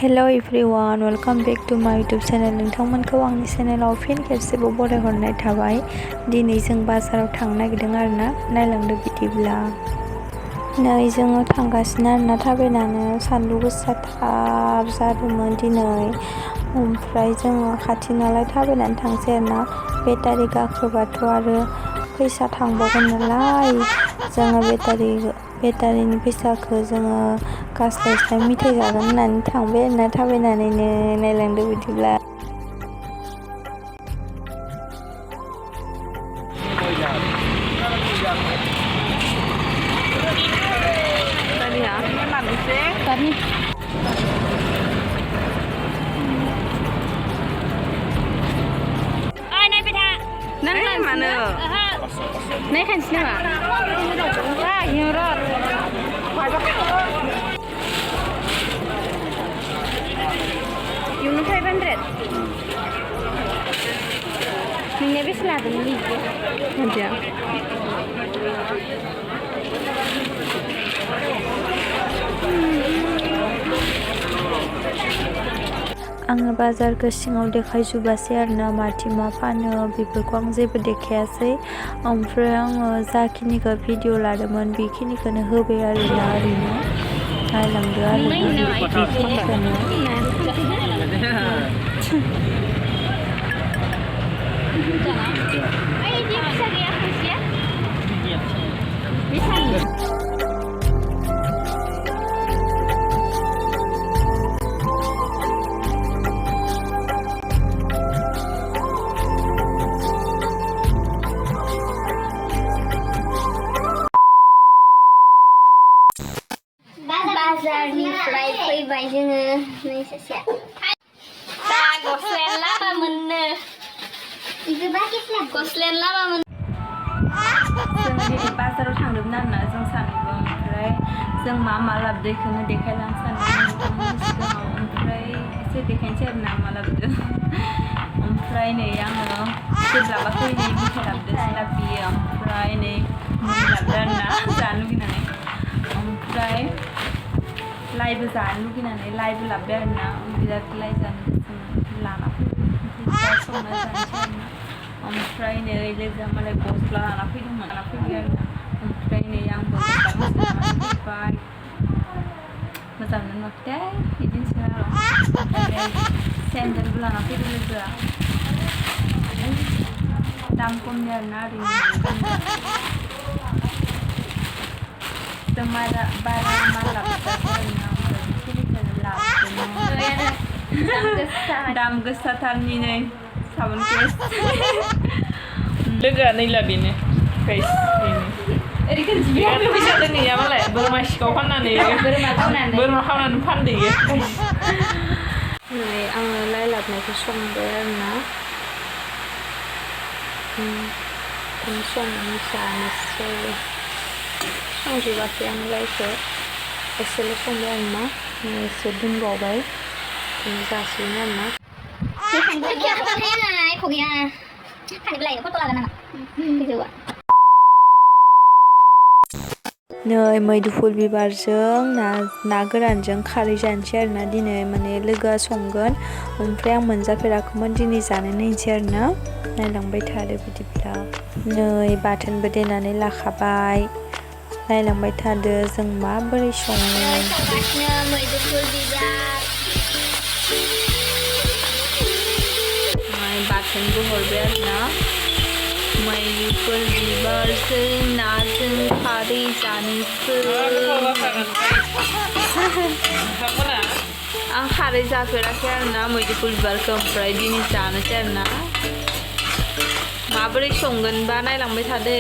Hello everyone welcome back to my YouTube channel नोंथांमोनखौ आंनि चेनेलाव फिन खेबसेबाव बरायहरनाय थाबाय। दिनै जों बाजाराव थांनो नागिरदों आरोना, नायलांदो बिदिब्ला। नै जोङो थांगासिनो आरोना थाबायनानै, सान्दुं गोसाथार जादोंमोन दिनै। ओमफ्राय जोङो खाथि नालाय थाबायनानै थांसै आरोना, बेटारि गाखोबाथ' आरो फैसा थांबावगोन नालाय, जोङो बेटारिनि फैसाखौ जोङो गास्लायस्लाय मेथाइ जागोन होननानै थांबाय आरोना थाबायनानैनो। नायलांदो बिदिब्ला। Yung 500. Ningnya bisa lah dengan itu. Ada. आङो बाजारखौ सिङाव देखायजोबासै आरोना, माथि मा फानो बेफोरखौ आं जेबो देखायासै। ओमफ्राय आङो जाखिनिखौ भिडिअ लादोंमोन बेखिनिखौनो होबाय आरोना, ओरैनो नायलांदो आरोना बेखिनिखौनो। Bazarनिफ्राय फैबाय जोङो नै सासेया। दा गस्लायानो लामामोननो। गस्लायानो लामामोन। जों दिनै बाजाराव थांदोंमोन आरोना जों सानैबो। ओमफ्राय जों मा लाबोदो बेखौनो देखायलांनो सानदों नोंथांमोननि सिगाङाव। ओमफ्राय एसे देखायनोसै आरोना मा लाबोदो। ओमफ्राय नै आङो जेब्लाबाखै नै मेथाइ लाबोदो जिलापि, ओमफ्राय नै मुरि लाबोदो आरोना जानो लुगैनानै। ओमफ्राय लाइबो जानो लुगैनानै लाइबो लाबोदो आरोना, बिराद लाइ जानो गोसोमोन, लाना फैदों। ओमफ्राय संना जानोसै आरोना। ओमफ्राय नै लोगोआ मालाय गस्ला लाना फैबाय आरोना। ओमफ्राय नै आंबो गस्ला गांसे लानानै फैबाय। मोजां नुवाखैथाय बिदिनोसै आरो। ओमफ्राय नै सेन्देलबो लाना फैदों लोगोआ, दाम खमनि आरोना, ओरैनो जों बारा माल लाबोजायाखै आरोना, ओमफ्राय बेखिनिखौनो लाबोदोंमोन। दाम गोसाथारनि नै साबोन केस। लोगोआ नै लाबोनो गाइस फैसा दोनैया मालाय बोरमा सिखाव फाननानै बोरमा खावनानै फानदोयो। नै आङो लाइ लाबोनायखौ संबाय आरोना, संनानै जानोसै। संजोबाखै आं लाइखौ, एसेल' संबाय आरोना, एसे दोनबावबाय, जासिगोन आरोना। नै मैदुफुल बिबारजों ना गोरानजों खारै जानोसै आरोना दिनै, माने लोगोआ संगोन। ओमफ्राय आं मोनजाफेराखैमोन, दिनै जानो नायनोसै आरोना, नायलांबाय थादो बिदिब्ला। नै बाथोनबो देनानै लाखाबाय, नायलांबाय थादो जों माबोरै सङो। मैदुफुल बिबार बाथोनबो हरबाय आरोना, मैदुफुल बिबारजों नाजों खारै जानोसै। आं खारै जाफेराखै आरोना मैदुफुल बिबारखौ, ओमफ्राय दिनै जानोसै आरोना। माबोरै संगोनबा नायलांबाय थादो।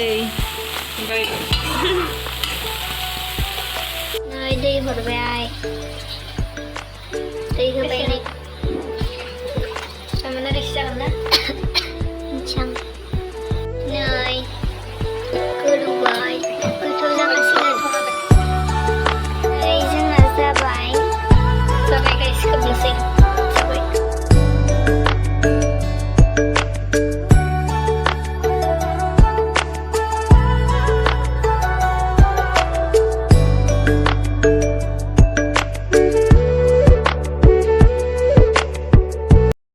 नै दै हरबाय।